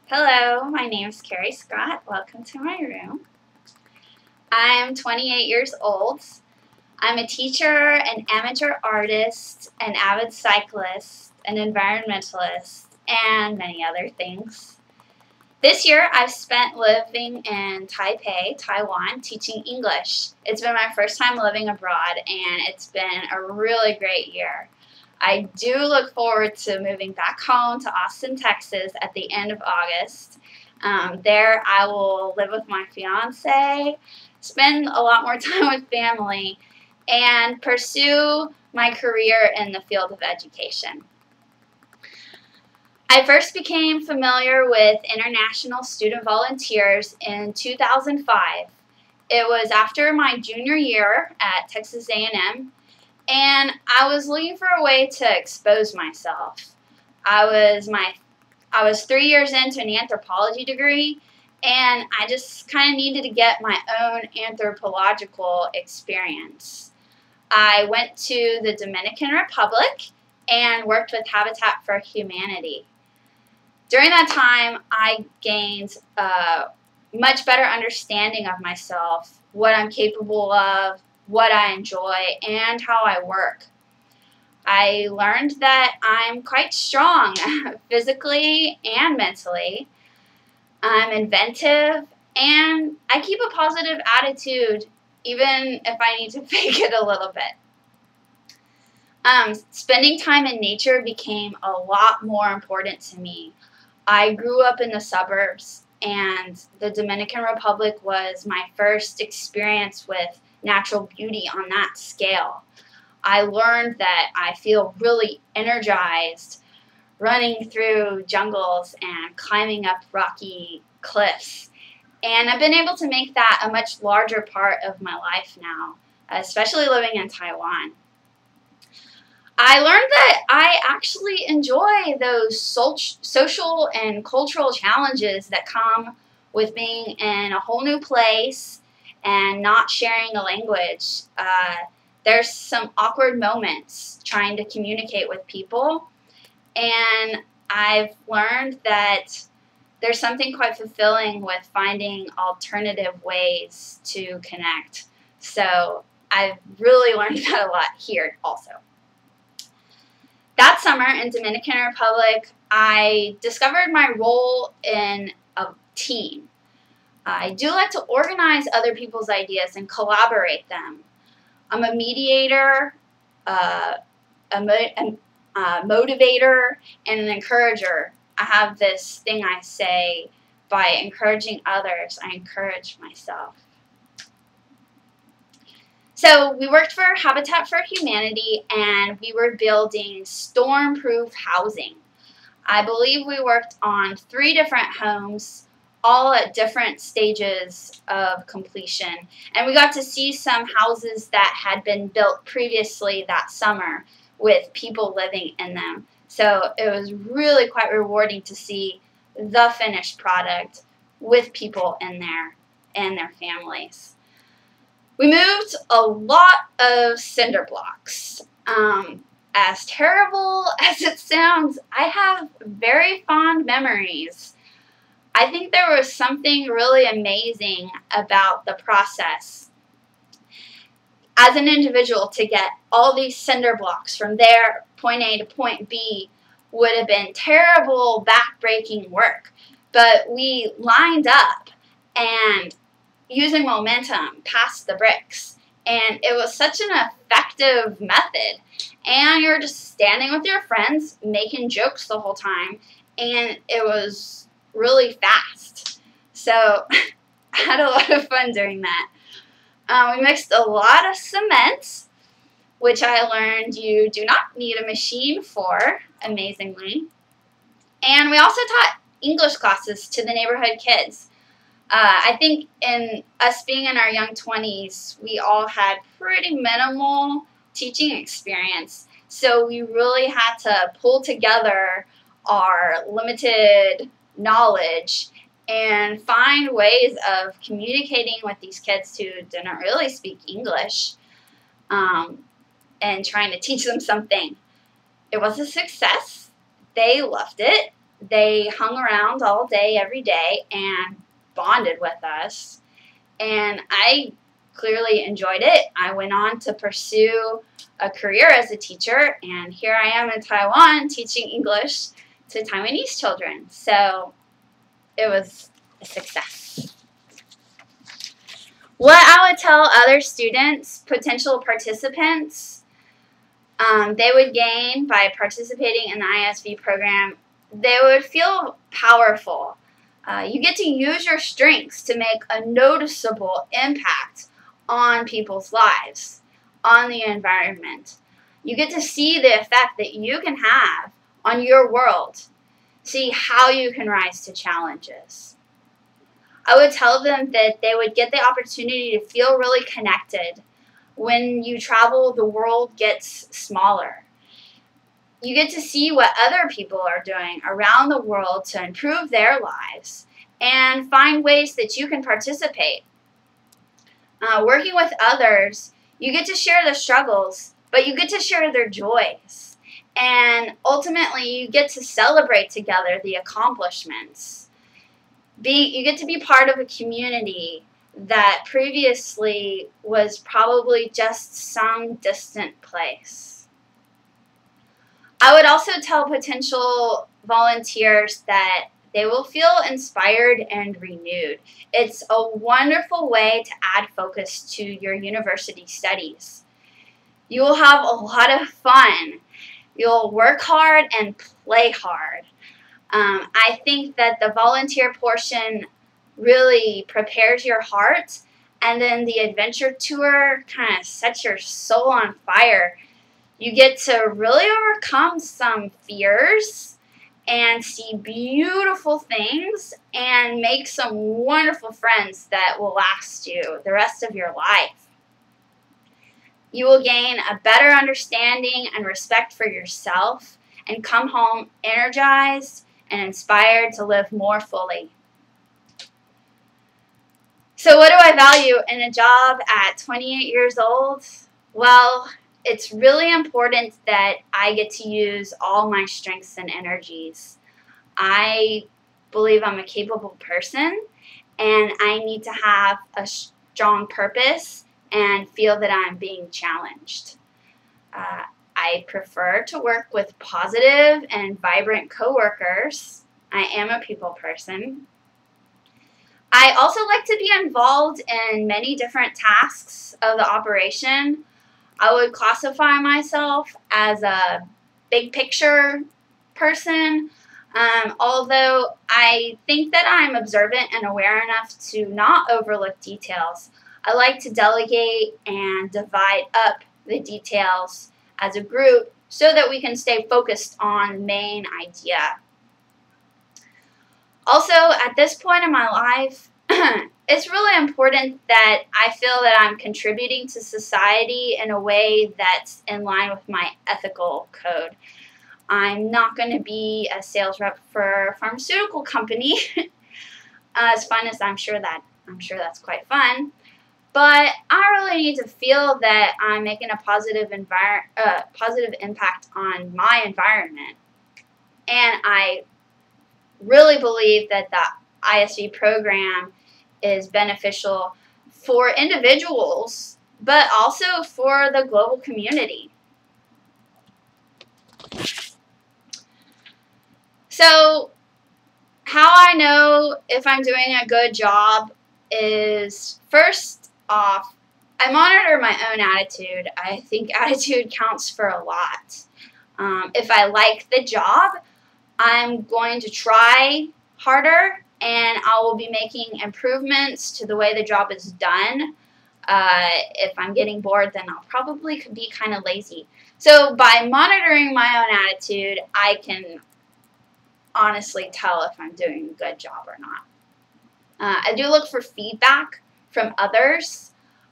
Hello, my name is Carrie Scott. Welcome to my room. I'm 28 years old. I'm a teacher, an amateur artist, an avid cyclist, an environmentalist, and many other things. This year I've spent living in Taipei, Taiwan, teaching English. It's been my first time living abroad, and it's been a really great year. I do look forward to moving back home to Austin, Texas at the end of August. There I will live with my fiance, spend a lot more time with family, and pursue my career in the field of education. I first became familiar with International Student Volunteers in 2005. It was after my junior year at Texas A&M, and I was looking for a way to expose myself. I was 3 years into an anthropology degree, and I just kind of needed to get my own anthropological experience. I went to the Dominican Republic and worked with Habitat for Humanity. During that time, I gained a much better understanding of myself, what I'm capable of, what I enjoy, and how I work. I learned that I'm quite strong physically and mentally. I'm inventive, and I keep a positive attitude even if I need to fake it a little bit. Spending time in nature became a lot more important to me. I grew up in the suburbs, and the Dominican Republic was my first experience with natural beauty on that scale. I learned that I feel really energized running through jungles and climbing up rocky cliffs. And I've been able to make that a much larger part of my life now, especially living in Taiwan. I learned that I actually enjoy those social and cultural challenges that come with being in a whole new place and not sharing a language. There's some awkward moments trying to communicate with people, and I've learned that there's something quite fulfilling with finding alternative ways to connect. So I've really learned that a lot here also. That summer in Dominican Republic, I discovered my role in a team. I do like to organize other people's ideas and collaborate them. I'm a mediator, a motivator, and an encourager. I have this thing I say, by encouraging others, I encourage myself. So we worked for Habitat for Humanity, and we were building storm-proof housing. I believe we worked on 3 different homes, all at different stages of completion. And we got to see some houses that had been built previously that summer with people living in them. So it was really quite rewarding to see the finished product with people in there and their families. We moved a lot of cinder blocks. As terrible as it sounds, I have very fond memories. I think there was something really amazing about the process. As an individual, to get all these cinder blocks from there, point A to point B, would have been terrible, back-breaking work. But we lined up and using momentum past the bricks. And it was such an effective method. And you're just standing with your friends, making jokes the whole time. And it was really fast. So I had a lot of fun doing that. We mixed a lot of cement, which I learned you do not need a machine for, amazingly. And we also taught English classes to the neighborhood kids. I think in us being in our young 20s, we all had pretty minimal teaching experience. So we really had to pull together our limited knowledge and find ways of communicating with these kids who didn't really speak English, and trying to teach them something. It was a success. They loved it. They hung around all day, every day, and bonded with us. And I clearly enjoyed it. I went on to pursue a career as a teacher, and here I am in Taiwan teaching English to Taiwanese children. So it was a success. What I would tell other students, potential participants, they would gain by participating in the ISV program, they would feel powerful. You get to use your strengths to make a noticeable impact on people's lives, on the environment. You get to see the effect that you can have on your world, see how you can rise to challenges. I would tell them that they would get the opportunity to feel really connected. When you travel, the world gets smaller. You get to see what other people are doing around the world to improve their lives and find ways that you can participate. Working with others, you get to share their struggles, but you get to share their joys. And ultimately, you get to celebrate together the accomplishments. You get to be part of a community that previously was probably just some distant place. I would also tell potential volunteers that they will feel inspired and renewed. It's a wonderful way to add focus to your university studies. You will have a lot of fun. You'll work hard and play hard. I think that the volunteer portion really prepares your heart, and then the adventure tour kind of sets your soul on fire. You get to really overcome some fears and see beautiful things and make some wonderful friends that will last you the rest of your life. You will gain a better understanding and respect for yourself and come home energized and inspired to live more fully. So what do I value in a job at 28 years old? Well, it's really important that I get to use all my strengths and energies. I believe I'm a capable person, and I need to have a strong purpose and feel that I'm being challenged. I prefer to work with positive and vibrant coworkers. I am a people person. I also like to be involved in many different tasks of the operation. I would classify myself as a big picture person, although I think that I'm observant and aware enough to not overlook details. I like to delegate and divide up the details as a group so that we can stay focused on the main idea. Also, at this point in my life, it's really important that I feel that I'm contributing to society in a way that's in line with my ethical code. I'm not going to be a sales rep for a pharmaceutical company, as fun as I'm sure that's quite fun. But I really need to feel that I'm making a positive impact on my environment. And I really believe that the ISV program is beneficial for individuals, but also for the global community. So, how I know if I'm doing a good job is, first off, I monitor my own attitude. I think attitude counts for a lot. If I like the job, I'm going to try harder, and I will be making improvements to the way the job is done. If I'm getting bored, then I'll probably be kind of lazy. So by monitoring my own attitude, I can honestly tell if I'm doing a good job or not. I do look for feedback from others.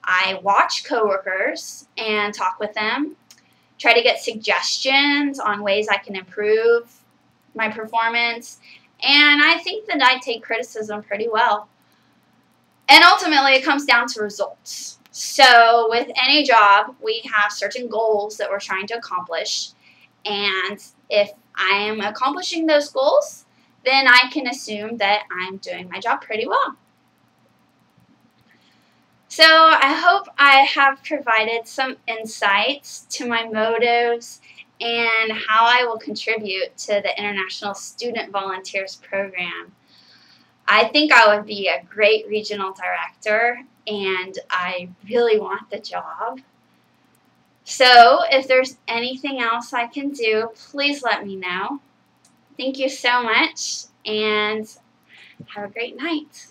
I watch coworkers and talk with them, try to get suggestions on ways I can improve my performance, and I think that I take criticism pretty well. And ultimately, it comes down to results. So with any job, we have certain goals that we're trying to accomplish, and if I am accomplishing those goals, then I can assume that I'm doing my job pretty well. So I hope I have provided some insights to my motives and how I will contribute to the International Student Volunteers Program. I think I would be a great regional director, and I really want the job. So if there's anything else I can do, please let me know. Thank you so much, and have a great night.